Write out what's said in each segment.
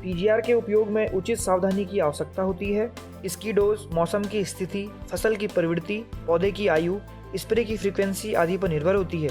PGR के उपयोग में उचित सावधानी की आवश्यकता होती है। इसकी डोज मौसम की स्थिति, फसल की प्रवृत्ति, पौधे की आयु, स्प्रे की फ्रीक्वेंसी आदि पर निर्भर होती है।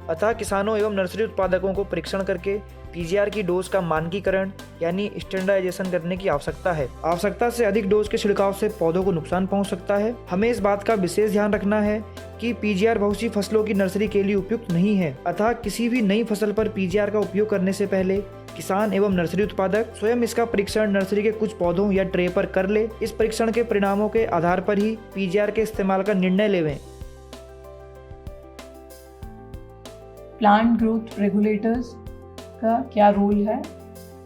अतः किसानों एवं नर्सरी उत्पादकों को परीक्षण करके पीजीआर की डोज का मानकीकरण यानी स्टैंडर्डाइजेशन करने की आवश्यकता है। आवश्यकता से अधिक डोज के छिड़काव से पौधों को नुकसान पहुंच सकता है। हमें इस बात का विशेष ध्यान रखना है कि पीजीआर बहुत सी फसलों की नर्सरी के लिए उपयुक्त नहीं है। अतः किसी भी नई फसल पर पीजीआर का उपयोग करने से पहले किसान एवं नर्सरी उत्पादक स्वयं इसका परीक्षण नर्सरी के कुछ पौधों या ट्रे पर कर ले। इस परीक्षण के परिणामों के आधार पर ही पीजीआर के इस्तेमाल का निर्णय लेवें। प्लांट ग्रोथ रेगुलेटर्स का क्या रोल है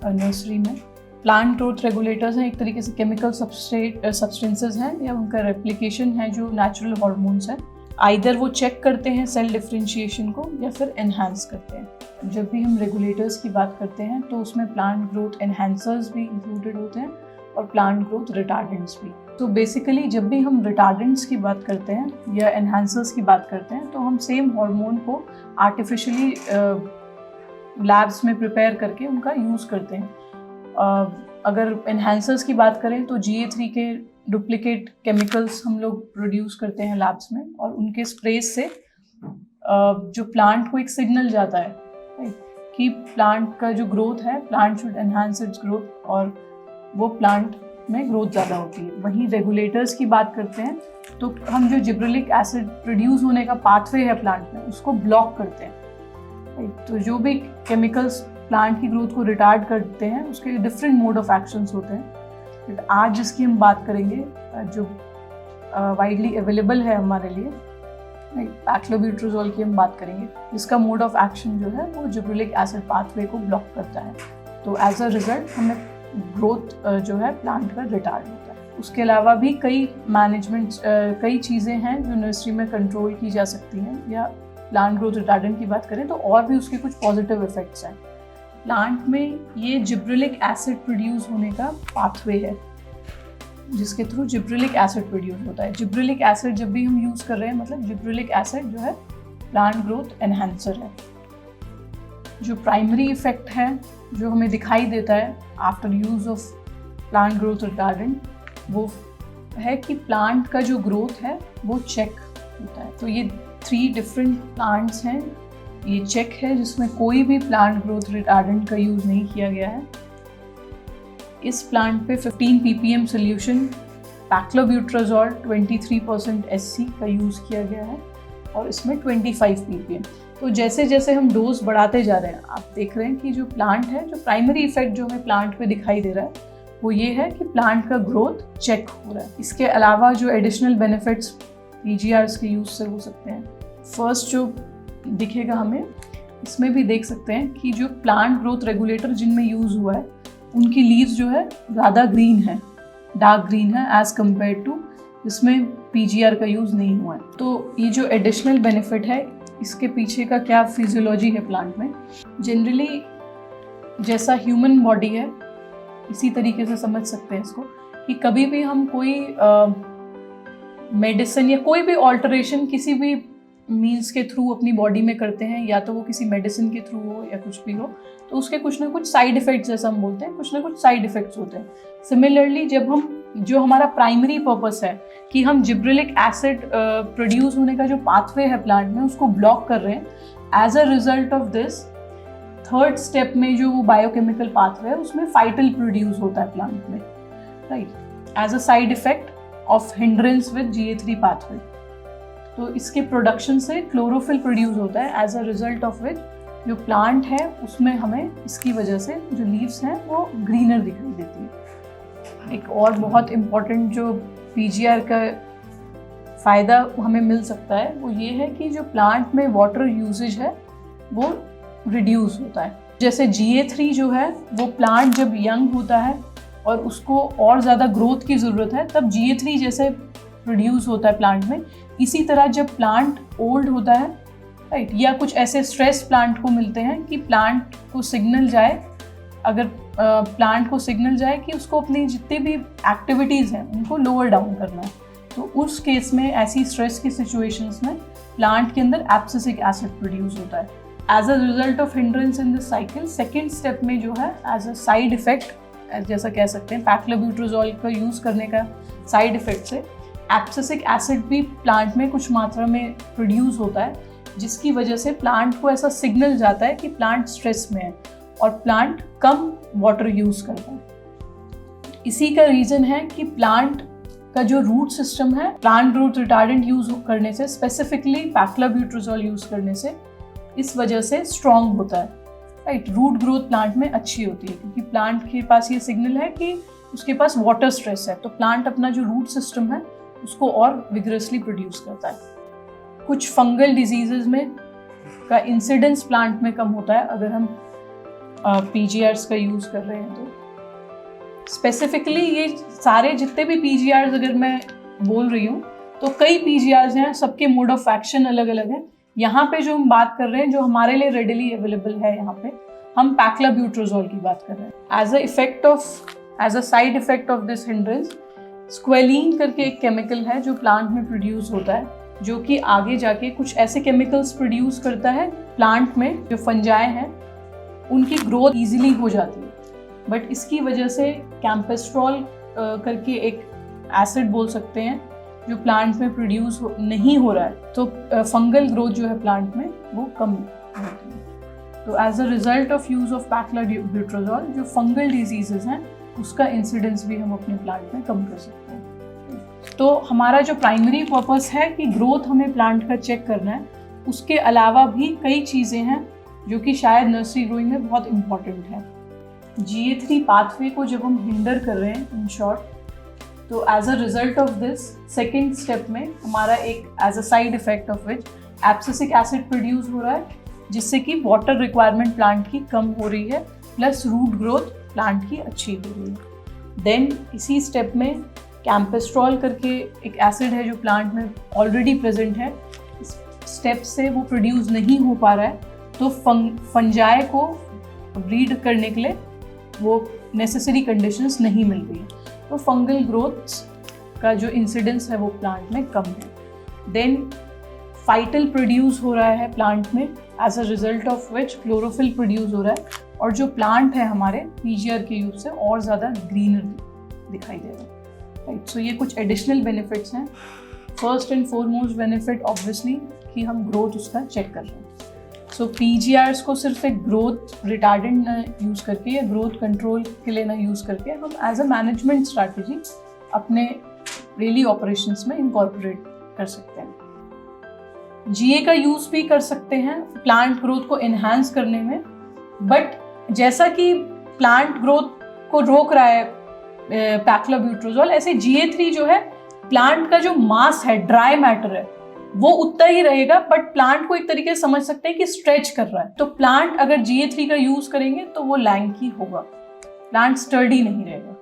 नर्सरी में? प्लांट ग्रोथ रेगुलेटर्स हैं एक तरीके से केमिकल सब्सटेंसेस हैं या उनका रेप्लिकेशन है जो नेचुरल हार्मोन्स हैं। आइदर वो चेक करते हैं सेल डिफरेंशिएशन को या फिर एनहांस करते हैं। जब भी हम रेगुलेटर्स की बात करते हैं तो उसमें प्लांट ग्रोथ एनहांसर्स भी इंक्लूडेड होते हैं और प्लांट ग्रोथ रिटार्डेंट्स भी। तो बेसिकली जब भी हम रिटार्डेंट्स की बात करते हैं या एनहांसर्स की बात करते हैं तो हम सेम हार्मोन को आर्टिफिशियली लैब्स में प्रिपेयर करके उनका यूज़ करते हैं। अगर एनहांसर्स की बात करें तो GA3 के डुप्लीकेट केमिकल्स हम लोग प्रोड्यूस करते हैं लैब्स में और उनके स्प्रे से जो प्लांट को एक सिग्नल जाता है कि प्लांट का जो ग्रोथ है, plant should enhance it's growth और वो प्लांट में ग्रोथ ज़्यादा होती है। वहीं रेगुलेटर्स की बात करते हैं तो हम जो जिब्रेलिक एसिड प्रोड्यूस होने का पाथवे है प्लांट में उसको ब्लॉक करते हैं। तो जो भी केमिकल्स प्लांट की ग्रोथ को रिटार्ड करते हैं उसके डिफरेंट मोड ऑफ एक्शंस होते हैं। बट आज जिसकी हम बात करेंगे जो वाइडली अवेलेबल है हमारे लिए, पैक्लोब्यूट्राजोल की हम बात करेंगे, जिसका मोड ऑफ एक्शन जो है वो जिब्रेलिक एसिड पाथवे को ब्लॉक करता है। तो एज अ रिजल्ट हमें ग्रोथ जो है प्लांट का रिटार्ड होता है। उसके अलावा भी कई चीज़ें हैं जो नर्सरी में कंट्रोल की जा सकती हैं। या प्लांट ग्रोथ रिटार्डेंट की बात करें तो और भी उसके कुछ पॉजिटिव इफेक्ट्स हैं। प्लांट में ये जिब्रेलिक एसिड प्रोड्यूस होने का पाथवे है जिसके थ्रू जिब्रेलिक एसिड प्रोड्यूस होता है। जिब्रेलिक एसिड जब भी हम यूज़ कर रहे हैं मतलब जिब्रेलिक एसिड जो है प्लांट ग्रोथ एनहांसर है। जो प्राइमरी इफेक्ट है जो हमें दिखाई देता है after use of plant growth retardant वो है कि प्लांट का जो ग्रोथ है वो चेक होता है। तो ये 3 डिफरेंट प्लांट्स हैं। ये चेक है जिसमें कोई भी प्लांट ग्रोथ रिटार्डेंट का यूज़ नहीं किया गया है। इस प्लांट पे 15 ppm सोल्यूशन पैक्लोब्यूट्राजोल 23% SC का यूज़ किया गया है और इसमें 25 ppm। तो जैसे जैसे हम डोज बढ़ाते जा रहे हैं आप देख रहे हैं कि जो प्लांट है, जो प्राइमरी इफेक्ट जो हमें प्लांट पे दिखाई दे रहा है वो ये है कि प्लांट का ग्रोथ चेक हो रहा है। इसके अलावा जो एडिशनल बेनिफिट्स पीजीआर्स के यूज़ से हो सकते हैं, फर्स्ट जो दिखेगा हमें इसमें भी देख सकते हैं कि जो प्लांट ग्रोथ रेगुलेटर जिनमें यूज़ हुआ है उनकी लीव्स जो है ज़्यादा ग्रीन है, डार्क ग्रीन है एज़ कम्पेयर टू जिसमें पीजीआर का यूज़ नहीं हुआ है। तो ये जो एडिशनल बेनिफिट है इसके पीछे का क्या फिजियोलॉजी है प्लांट में। जनरली जैसा ह्यूमन बॉडी है इसी तरीके से समझ सकते हैं इसको कि कभी भी हम कोई मेडिसिन या कोई भी ऑल्टरेशन किसी भी मीन्स के थ्रू अपनी बॉडी में करते हैं, या तो वो किसी मेडिसिन के थ्रू हो या कुछ भी हो, तो उसके कुछ ना कुछ साइड इफ़ेक्ट्स जैसा हम बोलते हैं, कुछ ना कुछ साइड इफ़ेक्ट्स होते हैं। सिमिलरली जब हम जो हमारा प्राइमरी पर्पस है कि हम जिब्रेलिक एसिड प्रोड्यूस होने का जो पाथवे है प्लांट में उसको ब्लॉक कर रहे हैं, as a result of this third step में जो वो बायोकेमिकल पाथवे है उसमें फाइटल प्रोड्यूस होता है प्लांट में, right, as a side effect of hindrance with GA3 pathway. तो इसके प्रोडक्शन से क्लोरोफिल प्रोड्यूस होता है, as a result of which जो प्लांट है उसमें हमें इसकी वजह से जो लीव्स हैं वो ग्रीनर दिखाई देती है। एक और बहुत इम्पॉर्टेंट जो पीजीआर का फ़ायदा हमें मिल सकता है वो ये है कि जो प्लांट में वाटर यूजेज है वो रिड्यूस होता है। जैसे GA3 जो है वो प्लांट जब यंग होता है और उसको और ज़्यादा ग्रोथ की ज़रूरत है तब GA3 जैसे प्रोड्यूस होता है प्लांट में। इसी तरह जब प्लांट ओल्ड होता है, राइट, या कुछ ऐसे स्ट्रेस प्लांट को मिलते हैं कि प्लांट को सिग्नल जाए, अगर प्लांट को सिग्नल जाए कि उसको अपनी जितनी भी एक्टिविटीज़ हैं उनको लोअर डाउन करना है, तो उस केस में ऐसी स्ट्रेस की सिचुएशंस में प्लांट के अंदर एब्सिसिक एसिड प्रोड्यूस होता है। As a result of hindrance in this cycle, second step में जो है एज अ साइड इफेक्ट जैसा कह सकते हैं, पैक्लोब्यूट्राजोल का यूज़ करने का साइड इफ़ेक्ट से एब्सिसिक एसिड भी प्लांट में कुछ मात्रा में प्रोड्यूस होता है, जिसकी वजह से प्लांट को ऐसा सिग्नल जाता है कि प्लांट स्ट्रेस में है और प्लांट कम वाटर यूज़ करता है। इसी का रीज़न है कि प्लांट का जो रूट सिस्टम है, प्लांट ग्रोथ रिटार्डेंट यूज़ करने से, स्पेसिफिकली पैक्लोब्यूट्राजोल यूज़ करने से, इस वजह से स्ट्रॉन्ग होता है, राइट। रूट ग्रोथ प्लांट में अच्छी होती है क्योंकि प्लांट के पास ये सिग्नल है कि उसके पास वाटर स्ट्रेस है, तो प्लांट अपना जो रूट सिस्टम है उसको और विगरसली प्रोड्यूस करता है। कुछ फंगल डिजीजेज में का इंसिडेंस प्लांट में कम होता है अगर हम PGRs का यूज़ कर रहे हैं तो। स्पेसिफिकली ये सारे जितने भी PGRs अगर मैं बोल रही हूँ तो कई PGRs हैं, सबके मोड ऑफ एक्शन अलग अलग हैं। यहाँ पे जो हम बात कर रहे हैं, जो हमारे लिए रेडिली अवेलेबल है, यहाँ पे हम पैक्लोब्यूट्राजोल की बात कर रहे हैं। As a side effect of this hindrance, squalene करके एक केमिकल है जो प्लांट में प्रोड्यूस होता है, जो कि आगे जाके कुछ ऐसे केमिकल्स प्रोड्यूस करता है प्लांट में, जो फंजाई हैं उनकी ग्रोथ ईजिली हो जाती है। बट इसकी वजह से कैम्पेस्ट्रॉल करके एक एसिड बोल सकते हैं जो प्लांट में प्रोड्यूस नहीं हो रहा है, तो फंगल ग्रोथ जो है प्लांट में वो कम होती है। तो as a result of use of paclobutrazol, जो फंगल डिजीजेज हैं उसका इंसिडेंस भी हम अपने प्लांट में कम कर सकते हैं। तो हमारा जो प्राइमरी पर्पस है कि ग्रोथ हमें प्लांट का चेक करना है, उसके अलावा भी कई चीज़ें हैं जो कि शायद नर्सरी ग्रोइंग में बहुत इम्पॉर्टेंट है। GA3 पाथवे को जब हम हिंडर कर रहे हैं इन शॉर्ट, तो as a result of this second step में हमारा एक as a side effect of which abscisic acid produce हो रहा है, जिससे कि वाटर रिक्वायरमेंट प्लांट की कम हो रही है, प्लस रूट ग्रोथ प्लांट की अच्छी हो रही है। देन इसी स्टेप में कैम्पेस्ट्रॉल करके एक एसिड है जो प्लांट में ऑलरेडी प्रेजेंट है, इस स्टेप से वो प्रोड्यूस नहीं हो पा रहा है, तो फंजाई को ब्रीड करने के लिए वो नेसेसरी कंडीशंस नहीं मिल रही है, तो फंगल ग्रोथ का जो इंसिडेंस है वो प्लांट में कम है। देन फाइटल प्रोड्यूस हो रहा है प्लांट में, as a result of which chlorophyll produce हो रहा है, और जो प्लांट है हमारे PGR के यूज से और ज़्यादा ग्रीनर दिखाई दे रहा है, राइट। सो ये कुछ एडिशनल बेनिफिट्स हैं। First and foremost benefit obviously कि हम ग्रोथ उसका चेक कर रहे हैं। सो PGRs को सिर्फ एक ग्रोथ रिटार्डेंट ना यूज़ करके या ग्रोथ कंट्रोल के लिए ना यूज़ करके हम एज अ मैनेजमेंट स्ट्रैटेजी अपने डेली ऑपरेशंस में इंकॉर्पोरेट कर सकते हैं। GA का यूज़ भी कर सकते हैं प्लांट ग्रोथ को एनहांस करने में, बट जैसा कि प्लांट ग्रोथ को रोक रहा है पैक्लोब्यूट्राजोल, ऐसे GA3 जो है प्लांट का जो मास है, ड्राई मैटर है, वो उतना ही रहेगा, बट प्लांट को एक तरीके से समझ सकते हैं कि स्ट्रेच कर रहा है। तो प्लांट अगर GA3 का यूज करेंगे तो वो लैंकी होगा, प्लांट स्टर्डी नहीं रहेगा।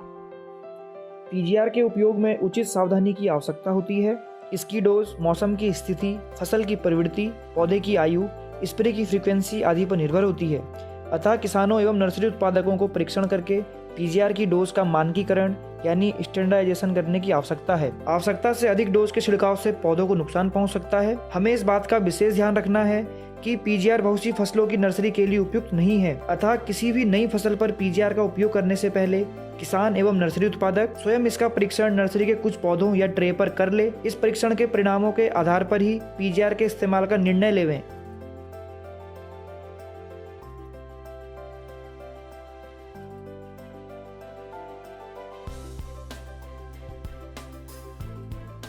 PGR के उपयोग में उचित सावधानी की आवश्यकता होती है। इसकी डोज मौसम की स्थिति, फसल की प्रवृत्ति, पौधे की आयु, स्प्रे की फ्रीक्वेंसी आदि पर निर्भर होती है। अतः किसानों एवं नर्सरी उत्पादकों को परीक्षण करके PGR की डोज का मानकीकरण यानी स्टैंडर्डाइजेशन करने की आवश्यकता है। आवश्यकता से अधिक डोज के छिड़काव से पौधों को नुकसान पहुंच सकता है। हमें इस बात का विशेष ध्यान रखना है कि PGR बहुत सी फसलों की नर्सरी के लिए उपयुक्त नहीं है। अतः किसी भी नई फसल पर PGR का उपयोग करने से पहले किसान एवं नर्सरी उत्पादक स्वयं इसका परीक्षण नर्सरी के कुछ पौधों या ट्रे पर कर ले। इस परीक्षण के परिणामों के आधार पर ही PGR के इस्तेमाल का निर्णय लेवें।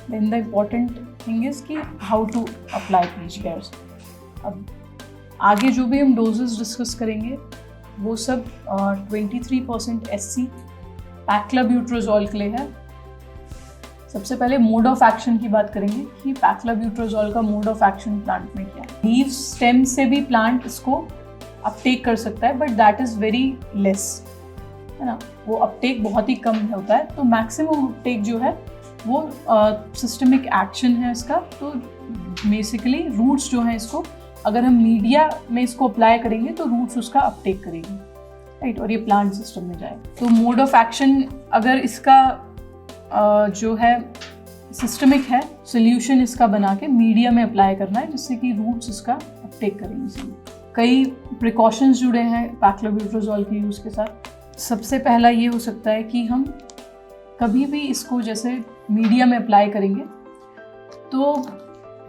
Then the important thing is कि how to apply PGRs। अब आगे जो भी हम डोजेस डिस्कस करेंगे वो सब 23% SC पैक्लोब्यूट्राजोल के लिए है। सबसे पहले मोड ऑफ एक्शन की बात करेंगे कि पैक्लोब्यूट्राजोल का मोड ऑफ एक्शन प्लांट में क्या है। लीव स्टेम से भी प्लांट इसको अपटेक कर सकता है, but that is very less, है ना, वो अपटेक बहुत ही कम होता है। तो मैक्सिमम अपटेक जो है वो सिस्टमिक एक्शन है इसका। तो बेसिकली रूट्स जो हैं, इसको अगर हम मीडिया में इसको अप्लाई करेंगे तो रूट्स उसका अपटेक करेगी, राइट, और ये प्लांट सिस्टम में जाए। तो मोड ऑफ एक्शन अगर इसका जो है सिस्टमिक है, सोल्यूशन इसका बना के मीडिया में अप्लाई करना है, जिससे कि रूट्स इसका अपटेक करेंगे। कई प्रिकॉशंस जुड़े हैं पैक्लोब्यूट्राजोल के यूज़ के साथ। सबसे पहला ये हो सकता है कि हम कभी भी इसको जैसे मीडिया में अप्लाई करेंगे तो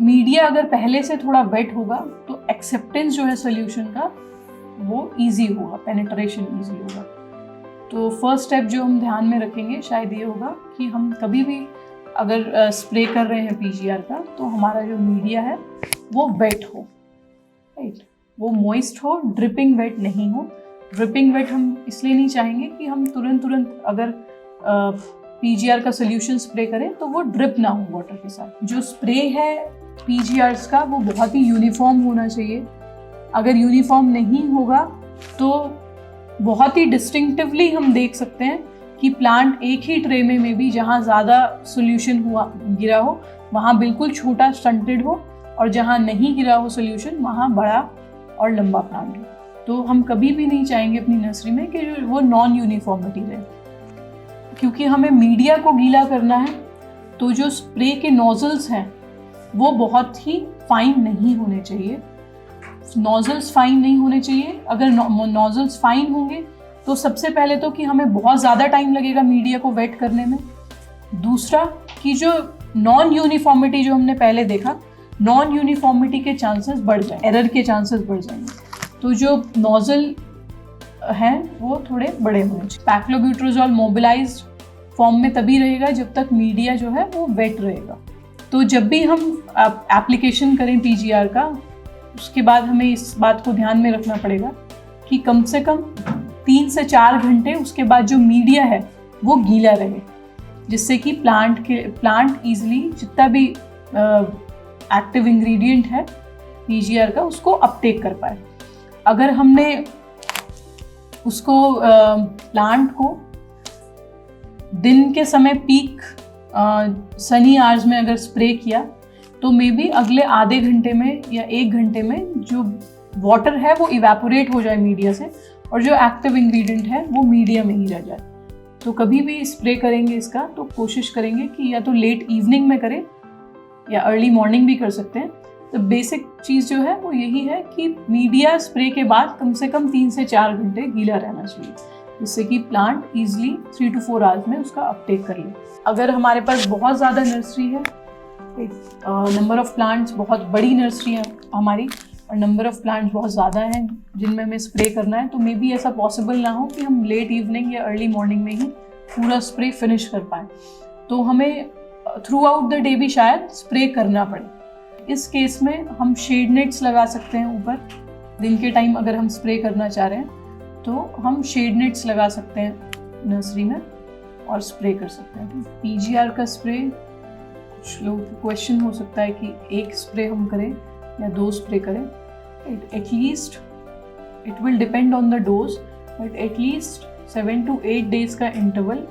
मीडिया अगर पहले से थोड़ा वेट होगा तो एक्सेप्टेंस जो है सोल्यूशन का वो इजी होगा, पेनिट्रेशन इजी होगा। तो फर्स्ट स्टेप जो हम ध्यान में रखेंगे शायद ये होगा कि हम कभी भी अगर स्प्रे कर रहे हैं पीजीआर का तो हमारा जो मीडिया है वो वेट हो, राइट, वो मॉइस्ट हो, ड्रिपिंग वेट नहीं हो। ड्रिपिंग वेट हम इसलिए नहीं चाहेंगे कि हम तुरंत अगर पीजीआर का सोल्यूशन स्प्रे करें तो वो ड्रिप ना हो वाटर के साथ। जो स्प्रे है पीजीआर्स का वो बहुत ही यूनिफॉर्म होना चाहिए। अगर यूनिफॉर्म नहीं होगा तो बहुत ही डिस्टिंक्टिवली हम देख सकते हैं कि प्लांट एक ही ट्रे में भी जहाँ ज़्यादा सोल्यूशन गिरा हो वहाँ बिल्कुल छोटा स्टंटेड हो, और जहाँ नहीं गिरा हो सोल्यूशन वहाँ बड़ा और लंबा प्लांट हो। तो हम कभी भी नहीं चाहेंगे अपनी नर्सरी में कि वो नॉन यूनिफॉर्मिटी रहे, क्योंकि हमें मीडिया को गीला करना है। तो जो स्प्रे के नोजल्स हैं वो बहुत ही फाइन नहीं होने चाहिए। नोजल्स फाइन नहीं होने चाहिए। अगर नोजल्स फाइन होंगे तो सबसे पहले तो कि हमें बहुत ज़्यादा टाइम लगेगा मीडिया को वेट करने में। दूसरा कि जो नॉन यूनिफॉर्मिटी जो हमने पहले देखा, नॉन यूनिफॉर्मिटी के चांसेस बढ़ जाए, एरर के चांसेस बढ़ जाएंगे। तो जो नोजल हैं वो थोड़े बड़े होने चाहिए। पैक्लोब्यूट्राजोल मोबिलाइज्ड फॉर्म में तभी रहेगा जब तक मीडिया जो है वो वेट रहेगा। तो जब भी हम एप्लीकेशन करें पीजीआर का, उसके बाद हमें इस बात को ध्यान में रखना पड़ेगा कि कम से कम 3 से 4 घंटे उसके बाद जो मीडिया है वो गीला रहे, जिससे कि प्लांट ईजिली जितना भी एक्टिव इंग्रेडिएंट है पीजीआर का उसको अपटेक कर पाए। अगर हमने उसको प्लांट को दिन के समय पीक सनी आवर्स में अगर स्प्रे किया तो मे बी अगले आधे घंटे में या 1 घंटे में जो वाटर है वो इवेपोरेट हो जाए मीडिया से, और जो एक्टिव इंग्रेडिएंट है वो मीडिया में ही रह जाए। तो कभी भी स्प्रे करेंगे इसका तो कोशिश करेंगे कि या तो लेट इवनिंग में करें या अर्ली मॉर्निंग भी कर सकते हैं। तो बेसिक चीज़ जो है वो यही है कि मीडिया स्प्रे के बाद कम से कम 3 से 4 घंटे गीला रहना चाहिए, जिससे कि प्लांट ईजिली 3 to 4 आवर्स में उसका अपटेक कर ले। अगर हमारे पास बहुत ज़्यादा नर्सरी है, नंबर ऑफ प्लांट्स, बहुत बड़ी नर्सरी है हमारी और नंबर ऑफ प्लांट्स बहुत ज़्यादा हैं जिनमें हमें स्प्रे करना है, तो मे बी ऐसा पॉसिबल ना हो कि हम लेट इवनिंग या अर्ली मॉर्निंग में ही पूरा स्प्रे फिनिश कर पाएँ। तो हमें थ्रू आउट द डे भी शायद स्प्रे करना पड़े। इस केस में हम शेड नेट्स लगा सकते हैं ऊपर। दिन के टाइम अगर हम स्प्रे करना चाह रहे हैं तो हम शेड नेट्स लगा सकते हैं नर्सरी में और स्प्रे कर सकते हैं। पीजीआर का स्प्रे, कुछ लोग क्वेश्चन हो सकता है कि एक स्प्रे हम करें या 2 स्प्रे करें। At least it will depend on the dose, but at least 7 to 8 days का इंटरवल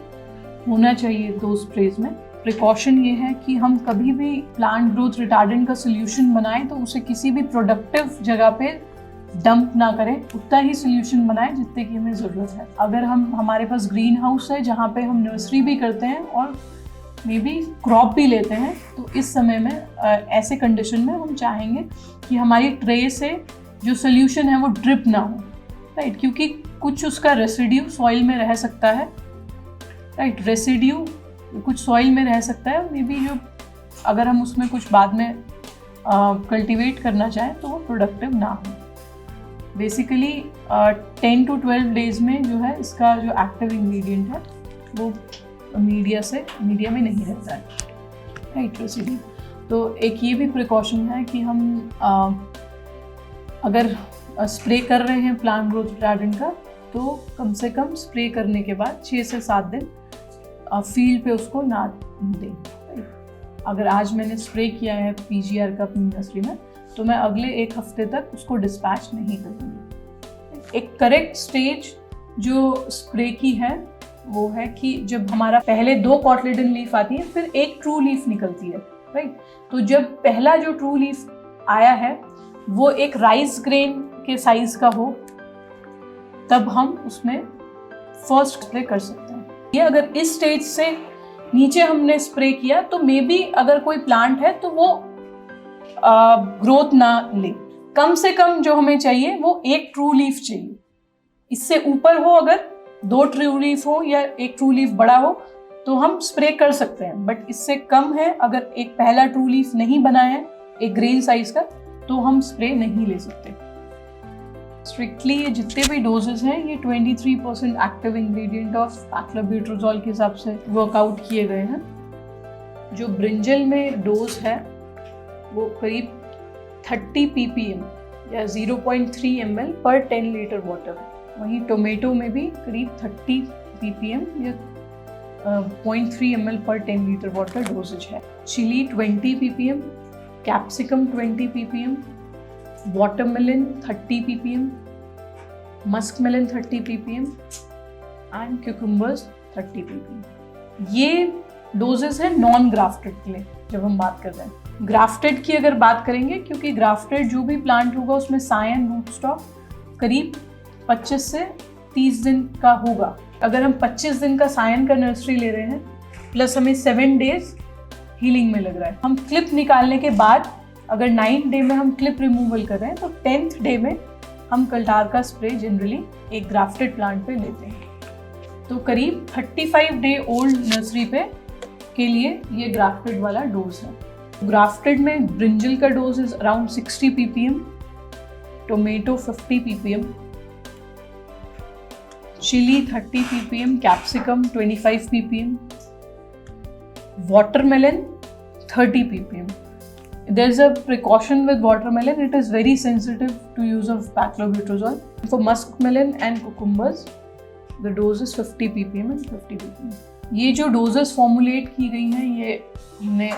होना चाहिए 2 स्प्रेज में। प्रिकॉशन ये है कि हम कभी भी प्लांट ग्रोथ रिटार्डेंट का सोल्यूशन बनाएं तो उसे किसी भी प्रोडक्टिव जगह पे डंप ना करें, उतना ही सोल्यूशन बनाएं जितने की हमें ज़रूरत है। अगर हमारे पास ग्रीन हाउस है जहाँ पे हम नर्सरी भी करते हैं और मे बी क्रॉप भी लेते हैं, तो इस समय में ऐसे कंडीशन में हम चाहेंगे कि हमारी ट्रे से जो सोल्यूशन है वो ड्रिप ना हो, राइट, क्योंकि कुछ उसका रेसिड्यू सॉइल में रह सकता है, राइट, रेसिड्यू कुछ सॉइल में रह सकता है, मे बी जो अगर हम उसमें कुछ बाद में कल्टीवेट करना चाहें तो वो प्रोडक्टिव ना हो। बेसिकली 10 to 12 डेज में जो है इसका जो एक्टिव इंग्रेडिएंट है वो मीडिया में नहीं रहता है, राइट, रेसिड्यू। तो एक ये भी प्रिकॉशन है कि हम अगर स्प्रे कर रहे हैं प्लांट ग्रोथ रिटार्डेंट का तो कम से कम स्प्रे करने के बाद 6 से 7 दिन फील्ड पे उसको ना दें। अगर आज मैंने स्प्रे किया है पीजीआर का अपनी नर्सरी में तो मैं अगले 1 हफ्ते तक उसको डिस्पैच नहीं करूँगी। एक करेक्ट स्टेज जो स्प्रे की है वो है कि जब हमारा पहले 2 कॉटलेडन लीफ आती है फिर 1 ट्रू लीफ निकलती है, राइट। तो जब पहला जो ट्रू लीफ आया है वो एक राइस ग्रेन के साइज का हो तब हम उसमें फर्स्ट स्प्रे कर सकते हैं। ये अगर इस स्टेज से नीचे हमने स्प्रे किया तो मे बी अगर कोई प्लांट है तो वो ग्रोथ ना ले। कम से कम जो हमें चाहिए वो 1 ट्रू लीफ चाहिए। इससे ऊपर हो अगर 2 ट्रू लीफ हो या 1 ट्रू लीफ बड़ा हो तो हम स्प्रे कर सकते हैं, बट इससे कम है अगर एक पहला ट्रू लीफ नहीं बना है एक ग्रेन साइज का तो हम स्प्रे नहीं ले सकते। स्ट्रिक्टली ये जितने भी डोजेस हैं ये 23% एक्टिव इंग्रेडिएंट ऑफ पैक्लोब्यूट्राजोल के हिसाब से वर्कआउट किए गए हैं। जो ब्रिंजल में डोज है वो करीब 30 ppm या 0.3 ml पर 10 लीटर वाटर है। वहीं टोमेटो में भी करीब 30 ppm या 0.3 ml पर 10 लीटर वाटर डोजेज है। Chilli 20 ppm, capsicum 20 ppm, watermelon 30 ppm, muskmelon 30 ppm and cucumbers 30 ppm। ये डोजेस है नॉन ग्राफ्टेड के लिए। जब हम बात कर रहे हैं ग्राफ्टेड की अगर बात करेंगे, क्योंकि ग्राफ्टेड जो भी प्लांट होगा उसमें सायन रूट स्टॉक करीब 25 से 30 दिन का होगा। अगर हम 25 दिन का सायन का नर्सरी ले रहे हैं प्लस हमें 7 डेज हीलिंग में लग रहा है, हम क्लिप निकालने के बाद अगर 9 डे में हम क्लिप रिमूवल कर रहे हैं तो 10th डे में हम कल्टार का स्प्रे जनरली एक ग्राफ्टेड प्लांट पे लेते हैं। तो करीब 35 डे ओल्ड नर्सरी पे के लिए ये ग्राफ्टेड वाला डोज है। ग्राफ्टेड में ब्रिंजल का dose is around 60 ppm, tomato 50 ppm, chilli 30 ppm, capsicum 25 ppm, watermelon 30 ppm. There's a precaution with watermelon. It is very sensitive to use of paclobutrazol. For muskmelon and cucumbers, the dose is 50 ppm and 50 ppm. ये जो doses formulate की गई हैं ये हमने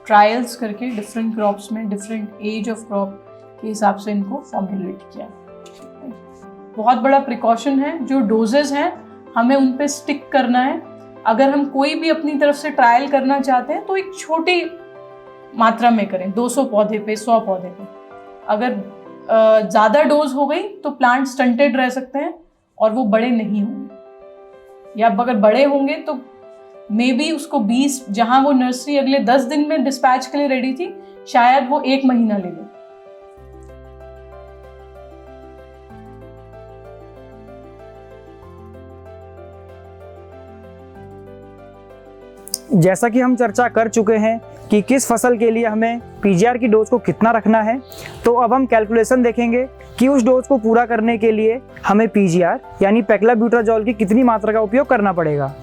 trials करके different crops में different as of crop के हिसाब से इनको फॉर्मुलेट किया। बहुत बड़ा प्रिकॉशन है। जो डोजेस हैं हमें उन पे स्टिक करना है। अगर हम कोई भी अपनी तरफ से ट्रायल करना चाहते हैं तो एक छोटी मात्रा में करें, 200 पौधे पे, 100 पौधे पे। अगर ज़्यादा डोज हो गई तो प्लांट स्टंटेड रह सकते हैं और वो बड़े नहीं होंगे, या अगर बड़े होंगे तो मे बी उसको 20, जहाँ वो नर्सरी अगले 10 दिन में डिस्पैच के लिए रेडी थी, शायद वो 1 महीना ले ले। जैसा कि हम चर्चा कर चुके हैं कि किस फसल के लिए हमें पीजीआर की डोज को कितना रखना है, तो अब हम कैलकुलेशन देखेंगे कि उस डोज को पूरा करने के लिए हमें पीजीआर यानी पैक्लोब्यूट्राजोल की कितनी मात्रा का उपयोग करना पड़ेगा।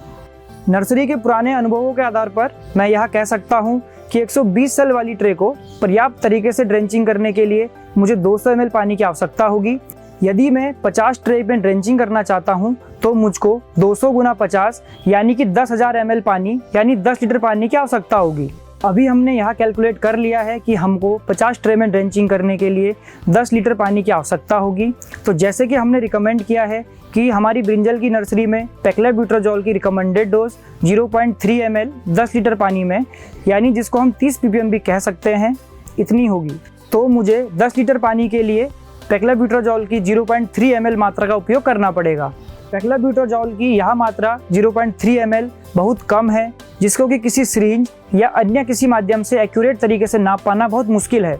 नर्सरी के पुराने अनुभवों के आधार पर मैं यह कह सकता हूं कि 120 सेल वाली ट्रे को पर्याप्त तरीके से ड्रेंचिंग करने के लिए मुझे 200 ml पानी की आवश्यकता होगी। यदि मैं 50 ट्रे में ड्रेंचिंग करना चाहता हूं तो मुझको 200 गुना 50 यानी कि 10,000 ml पानी यानी 10 लीटर पानी की आवश्यकता होगी। अभी हमने यहाँ कैलकुलेट कर लिया है कि हमको 50 ट्रे में ड्रेंचिंग करने के लिए 10 लीटर पानी की आवश्यकता होगी। तो जैसे कि हमने रिकमेंड किया है कि हमारी ब्रिंजल की नर्सरी में पैक्लोब्यूट्राजोल की रिकमेंडेड डोज 0.3 ml 10 लीटर पानी में, यानी जिसको हम 30 ppm भी कह सकते हैं, इतनी होगी। तो मुझे 10 लीटर पानी के लिए पैक्लोब्यूट्राजोल की 0.3 ml मात्रा का उपयोग करना पड़ेगा। पैक्लोब्यूट्राजोल की यह मात्रा 0.3 ml बहुत कम है, जिसको कि किसी सिरिंज या अन्य किसी माध्यम से एक्यूरेट तरीके से नाप पाना बहुत मुश्किल है।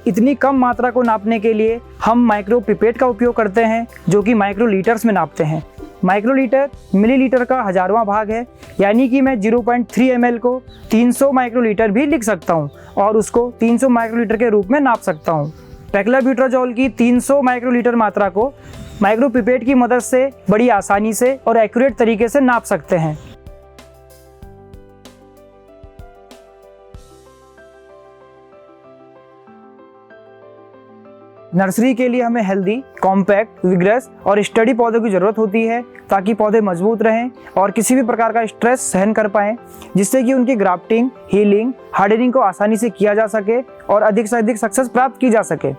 इतनी कम मात्रा को नापने के लिए हम माइक्रो पिपेट का उपयोग करते हैं, जो कि माइक्रोलीटर्स में नापते हैं। माइक्रोलीटर मिलीलीटर का 1000वां भाग है, यानी कि मैं 0.3 ml को 300 माइक्रोलीटर भी लिख सकता हूँ और उसको 300 माइक्रोलीटर के रूप में नाप सकता हूँ। पैक्लोब्यूट्राजोल की 300 माइक्रोलीटर मात्रा को माइक्रो पिपेट की मदद से बड़ी आसानी से और एक्यूरेट तरीके से नाप सकते हैं। नर्सरी के लिए हमें हेल्दी, कॉम्पैक्ट, विग्रस और स्टडी पौधों की ज़रूरत होती है, ताकि पौधे मजबूत रहें और किसी भी प्रकार का स्ट्रेस सहन कर पाएँ, जिससे कि उनकी ग्राफ्टिंग, हीलिंग, हार्डनिंग को आसानी से किया जा सके और अधिक से अधिक सक्सेस प्राप्त की जा सके।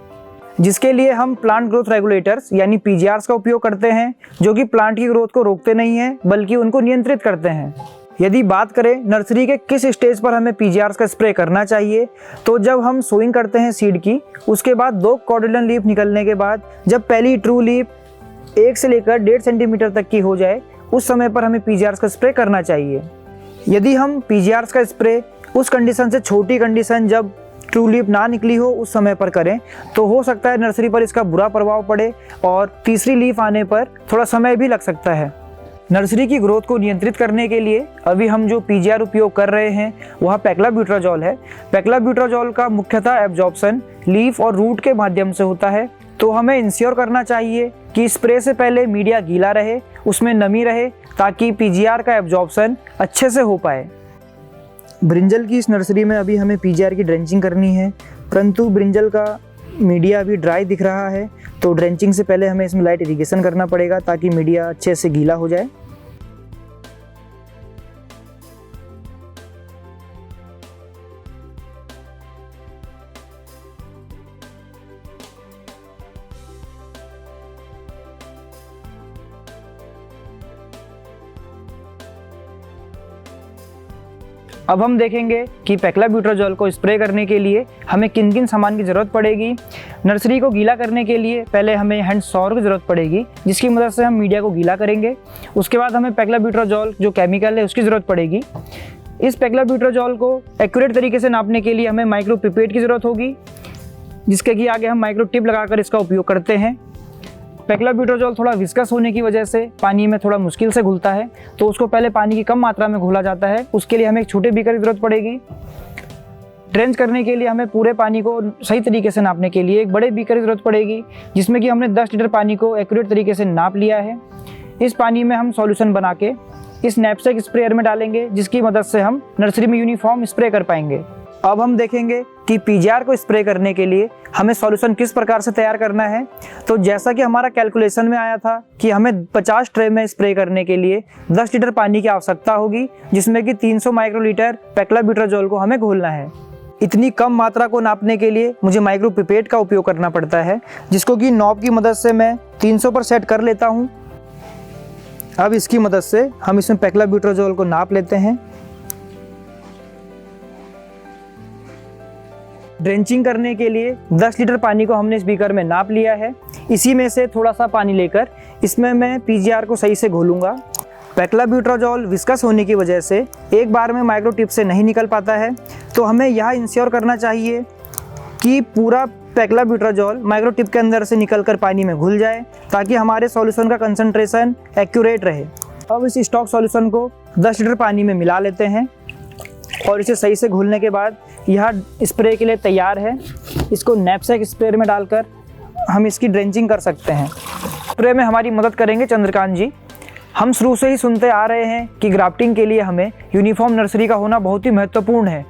जिसके लिए हम प्लांट ग्रोथ रेगुलेटर्स यानी पीजीआर्स का उपयोग करते हैं, जो कि प्लांट की ग्रोथ को रोकते नहीं हैं बल्कि उनको नियंत्रित करते हैं। यदि बात करें नर्सरी के किस स्टेज पर हमें पीजीआर्स का स्प्रे करना चाहिए, तो जब हम सोइंग करते हैं सीड की, उसके बाद 2 कॉर्डिलन लीफ निकलने के बाद जब पहली ट्रू लीफ 1 से लेकर 1.5 सेंटीमीटर तक की हो जाए, उस समय पर हमें पीजीआर्स का स्प्रे करना चाहिए। यदि हम पीजीआर्स का स्प्रे उस कंडीशन से छोटी कंडीशन जब ट्रू लीफ ना निकली हो उस समय पर करें, तो हो सकता है नर्सरी पर इसका बुरा प्रभाव पड़े और तीसरी लीफ आने पर थोड़ा समय भी लग सकता है। नर्सरी की ग्रोथ को नियंत्रित करने के लिए अभी हम जो पीजीआर उपयोग कर रहे हैं वह पैक्लोब्यूटाजोल है। पैक्लोब्यूटाजोल का मुख्यतः एब्जॉर्प्शन लीफ और रूट के माध्यम से होता है, तो हमें इंश्योर करना चाहिए कि स्प्रे से पहले मीडिया गीला रहे, उसमें नमी रहे, ताकि पीजीआर का एब्जॉर्प्शन अच्छे से हो पाए। ब्रिंजल की इस नर्सरी में अभी हमें पीजीआर की ड्रेंचिंग करनी है, परंतु ब्रिंजल का मीडिया अभी ड्राई दिख रहा है, तो ड्रेंचिंग से पहले हमें इसमें लाइट इरिगेशन करना पड़ेगा ताकि मीडिया अच्छे से गीला हो जाए। अब हम देखेंगे कि पैक्लोब्यूटाजोल को स्प्रे करने के लिए हमें किन किन सामान की ज़रूरत पड़ेगी। नर्सरी को गीला करने के लिए पहले हमें हैंड सॉर की ज़रूरत पड़ेगी, जिसकी मदद से हम मीडिया को गीला करेंगे। उसके बाद हमें पैक्लोब्यूटाजोल जो केमिकल है उसकी ज़रूरत पड़ेगी। इस पैक्लोब्यूटाजोल को एक्यूरेट तरीके से नापने के लिए हमें माइक्रो पिपेट की ज़रूरत होगी, जिसके कि आगे हम माइक्रो टिप लगाकर इसका उपयोग करते हैं। पैक्लोब्यूटाजोल थोड़ा विस्कस होने की वजह से पानी में थोड़ा मुश्किल से घुलता है, तो उसको पहले पानी की कम मात्रा में घोला जाता है। उसके लिए हमें एक छोटे बीकर की ज़रूरत पड़ेगी। ड्रेंच करने के लिए हमें पूरे पानी को सही तरीके से नापने के लिए एक बड़े बीकर की ज़रूरत पड़ेगी, जिसमें कि हमने 10 लीटर पानी को एक्यूरेट तरीके से नाप लिया है। इस पानी में हम सॉल्यूशन बना के इस नैपसेक स्प्रेयर में डालेंगे, जिसकी मदद से हम नर्सरी में यूनिफॉर्म स्प्रे कर पाएंगे। अब हम देखेंगे कि पीजीआर को स्प्रे करने के लिए हमें सॉल्यूशन किस प्रकार से तैयार करना है। तो जैसा कि हमारा कैलकुलेशन में आया था कि हमें 50 ट्रे में स्प्रे करने के लिए 10 लीटर पानी की आवश्यकता होगी, जिसमें कि 300 माइक्रोलीटर पैक्लोब्यूटाजोल को हमें घोलना है। इतनी कम मात्रा को नापने के लिए मुझे माइक्रो पिपेट का उपयोग करना पड़ता है, जिसको कि नॉब की मदद से मैं 300 पर सेट कर लेता हूँ। अब इसकी मदद से हम इसमें पैक्लोब्यूटाजोल को नाप लेते हैं। ड्रेंचिंग करने के लिए 10 लीटर पानी को हमने इस बीकर में नाप लिया है। इसी में से थोड़ा सा पानी लेकर इसमें मैं पीजीआर को सही से घोलूंगा। पैक्लोब्यूटाजोल विस्कस होने की वजह से एक बार में माइक्रो टिप से नहीं निकल पाता है, तो हमें यह इंश्योर करना चाहिए कि पूरा पैक्लोब्यूटाजोल माइक्रो टिप के अंदर से निकलकर पानी में घुल जाए, ताकि हमारे सॉल्यूशन का कंसंट्रेशन एक्यूरेट रहे। अब इस स्टॉक सॉल्यूशन को 10 लीटर पानी में मिला लेते हैं और इसे सही से घुलने के बाद यह स्प्रे के लिए तैयार है। इसको नैपसेक स्प्रेयर में डालकर हम इसकी ड्रेंचिंग कर सकते हैं। स्प्रे में हमारी मदद करेंगे चंद्रकांत जी। हम शुरू से ही सुनते आ रहे हैं कि ग्राफ्टिंग के लिए हमें यूनिफॉर्म नर्सरी का होना बहुत ही महत्वपूर्ण है।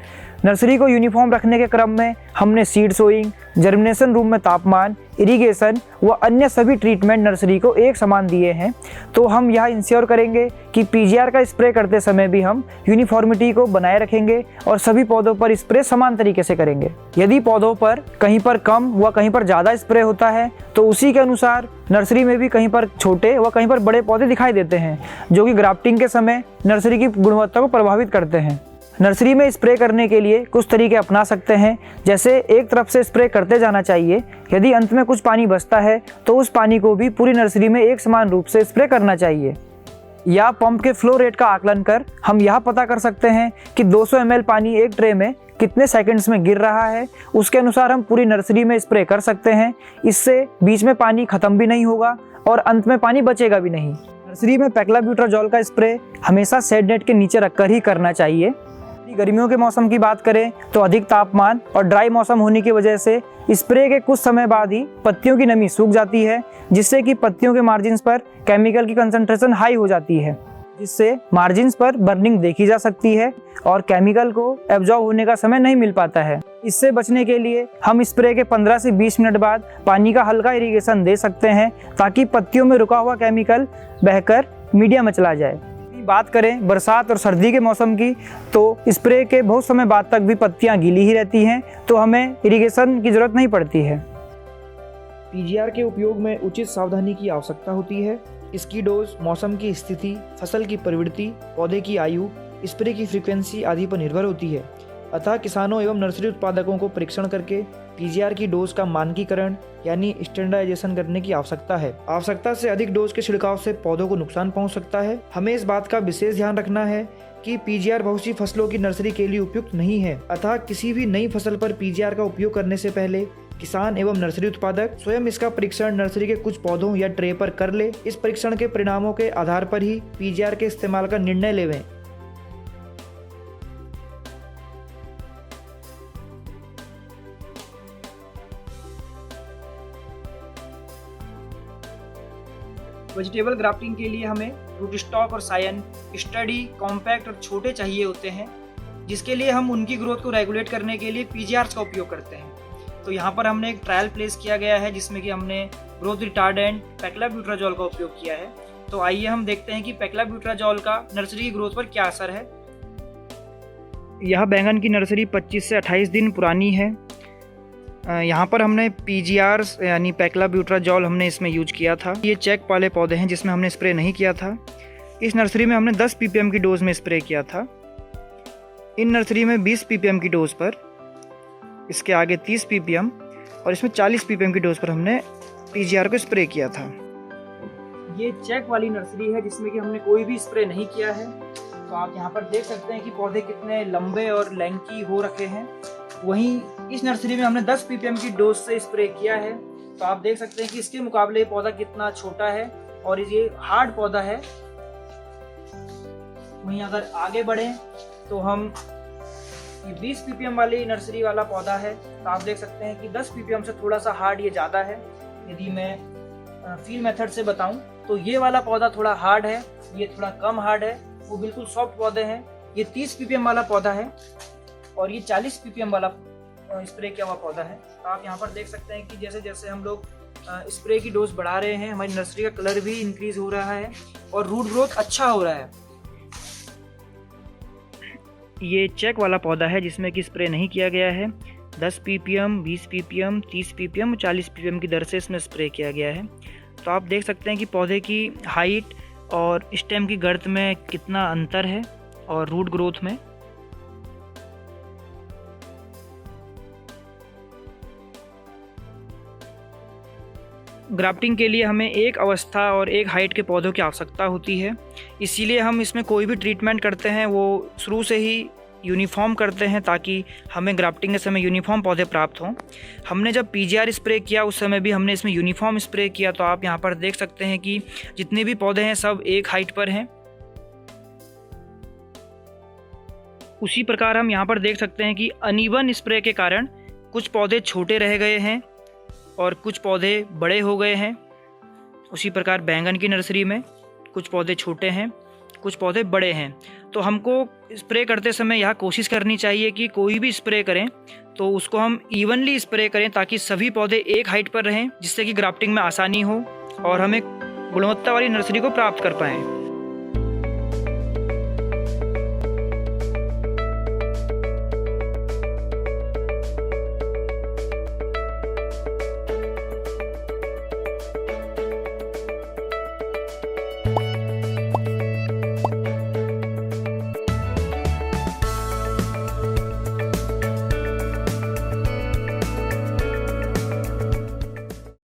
नर्सरी को यूनिफॉर्म रखने के क्रम में हमने सीड सोइंग, जर्मिनेशन रूम में तापमान, इरिगेशन व अन्य सभी ट्रीटमेंट नर्सरी को एक समान दिए हैं। तो हम यह इंश्योर करेंगे कि पीजीआर का स्प्रे करते समय भी हम यूनिफॉर्मिटी को बनाए रखेंगे और सभी पौधों पर स्प्रे समान तरीके से करेंगे। यदि पौधों पर कहीं पर कम व कहीं पर ज़्यादा स्प्रे होता है, तो उसी के अनुसार नर्सरी में भी कहीं पर छोटे व कहीं पर बड़े पौधे दिखाई देते हैं, जो कि ग्राफ्टिंग के समय नर्सरी की गुणवत्ता को प्रभावित करते हैं। नर्सरी में स्प्रे करने के लिए कुछ तरीके अपना सकते हैं, जैसे एक तरफ से स्प्रे करते जाना चाहिए। यदि अंत में कुछ पानी बचता है तो उस पानी को भी पूरी नर्सरी में एक समान रूप से स्प्रे करना चाहिए। या पंप के फ्लो रेट का आकलन कर हम यह पता कर सकते हैं कि 200 ml पानी एक ट्रे में कितने सेकंड्स में गिर रहा है। उसके अनुसार हम पूरी नर्सरी में स्प्रे कर सकते हैं। इससे बीच में पानी खत्म भी नहीं होगा और अंत में पानी बचेगा भी नहीं। नर्सरी में पैक्लोब्यूटाजोल का स्प्रे हमेशा शेड नेट के नीचे रखकर ही करना चाहिए। गर्मियों के मौसम की बात करें तो अधिक तापमान और ड्राई मौसम होने की वजह से स्प्रे के कुछ समय बाद ही पत्तियों की नमी सूख जाती है, जिससे कि पत्तियों के मार्जिन्स पर केमिकल की कंसंट्रेशन हाई हो जाती है, जिससे मार्जिन्स पर बर्निंग देखी जा सकती है और केमिकल को एब्जॉर्ब होने का समय नहीं मिल पाता है। इससे बचने के लिए हम स्प्रे के 15 से 20 मिनट बाद पानी का हल्का इरिगेशन दे सकते हैं, ताकि पत्तियों में रुका हुआ केमिकल बहकर मीडिया में चला जाए। बात करें बरसात और सर्दी के मौसम की, तो स्प्रे के बहुत समय बाद तक भी पत्तियां गीली ही रहती हैं, तो हमें इरिगेशन की ज़रूरत नहीं पड़ती है। पीजीआर के उपयोग में उचित सावधानी की आवश्यकता होती है। इसकी डोज मौसम की स्थिति, फसल की प्रवृत्ति, पौधे की आयु, स्प्रे की फ्रीक्वेंसी आदि पर निर्भर होती है। अतः किसानों एवं नर्सरी उत्पादकों को परीक्षण करके पीजीआर की डोज का मानकीकरण यानी स्टैंडर्डाइजेशन करने की आवश्यकता है। आवश्यकता से अधिक डोज के छिड़काव से पौधों को नुकसान पहुंच सकता है। हमें इस बात का विशेष ध्यान रखना है कि पीजीआर बहुत सी फसलों की नर्सरी के लिए उपयुक्त नहीं है। अतः किसी भी नई फसल पर पीजीआर का उपयोग करने से पहले किसान एवं नर्सरी उत्पादक स्वयं इसका परीक्षण नर्सरी के कुछ पौधों या ट्रे पर कर ले। इस परीक्षण के परिणामों के आधार पर ही पीजीआर के इस्तेमाल का निर्णय लेवें। वेजिटेबल ग्राफ्टिंग के लिए हमें रूट स्टॉक और सायन स्टडी, कॉम्पैक्ट और छोटे चाहिए होते हैं, जिसके लिए हम उनकी ग्रोथ को रेगुलेट करने के लिए पीजीआर का उपयोग करते हैं। तो यहाँ पर हमने एक ट्रायल प्लेस किया गया है जिसमें कि हमने ग्रोथ रिटार्डेंट पैक्लाब्यूट्राजोल का उपयोग किया है। तो आइए हम देखते हैं कि पैक्लाब्यूट्राजोल का नर्सरी की ग्रोथ पर क्या असर है। यह बैंगन की नर्सरी 25 से 28 दिन पुरानी है। यहाँ पर हमने पीजीआर यानी पैक्लाब्यूट्राजोल हमने इसमें यूज किया था। ये चेक वाले पौधे हैं जिसमें हमने स्प्रे नहीं किया था। इस नर्सरी में हमने 10 ppm की डोज में स्प्रे किया था। इन नर्सरी में 20 ppm की डोज पर, इसके आगे 30 ppm और इसमें 40 ppm की डोज पर हमने पीजीआर को स्प्रे किया था। ये चेक वाली नर्सरी है जिसमें कि हमने कोई भी स्प्रे नहीं किया है। तो आप यहाँ पर देख सकते हैं कि पौधे कितने लंबे और लैंकी हो रखे हैं। वहीं इस नर्सरी में हमने 10 ppm की डोज से स्प्रे किया है। तो आप देख सकते हैं कि इसके मुकाबले पौधा कितना छोटा है और ये हार्ड पौधा है। वहीं अगर आगे बढ़ें तो हम ये 20 ppm वाली नर्सरी वाला पौधा है। तो आप देख सकते हैं कि 10 ppm से थोड़ा सा हार्ड ये ज़्यादा है। यदि मैं फील मेथड से बताऊं तो ये वाला पौधा थोड़ा हार्ड है, ये थोड़ा कम हार्ड है, वो बिल्कुल सॉफ्ट पौधे हैं। ये 30 ppm वाला पौधा है और ये 40 ppm वाला स्प्रे किया हुआ पौधा है। तो आप यहाँ पर देख सकते हैं कि जैसे जैसे हम लोग स्प्रे की डोज बढ़ा रहे हैं, हमारी नर्सरी का कलर भी इंक्रीज हो रहा है और रूट ग्रोथ अच्छा हो रहा है। ये चेक वाला पौधा है जिसमें कि स्प्रे नहीं किया गया है। 10 ppm, 20 ppm, 30 ppm और 40 ppm की दर से इसमें स्प्रे किया गया है। तो आप देख सकते हैं कि पौधे की हाइट और स्टेम की गर्थ में कितना अंतर है और रूट ग्रोथ में। ग्राफ्टिंग के लिए हमें एक अवस्था और एक हाइट के पौधों की आवश्यकता होती है, इसीलिए हम इसमें कोई भी ट्रीटमेंट करते हैं वो शुरू से ही यूनिफॉर्म करते हैं ताकि हमें ग्राफ्टिंग के समय यूनिफॉर्म पौधे प्राप्त हों। हमने जब पीजीआर स्प्रे किया उस समय भी हमने इसमें यूनिफॉर्म स्प्रे किया। तो आप यहाँ पर देख सकते हैं कि जितने भी पौधे हैं सब एक हाइट पर हैं। उसी प्रकार हम यहाँ पर देख सकते हैं कि अनइवन स्प्रे के कारण कुछ पौधे छोटे रह गए हैं और कुछ पौधे बड़े हो गए हैं। उसी प्रकार बैंगन की नर्सरी में कुछ पौधे छोटे हैं, कुछ पौधे बड़े हैं। तो हमको स्प्रे करते समय यह कोशिश करनी चाहिए कि कोई भी स्प्रे करें तो उसको हम इवनली स्प्रे करें ताकि सभी पौधे एक हाइट पर रहें, जिससे कि ग्राफ्टिंग में आसानी हो और हमें गुणवत्ता वाली नर्सरी को प्राप्त कर पाएँ।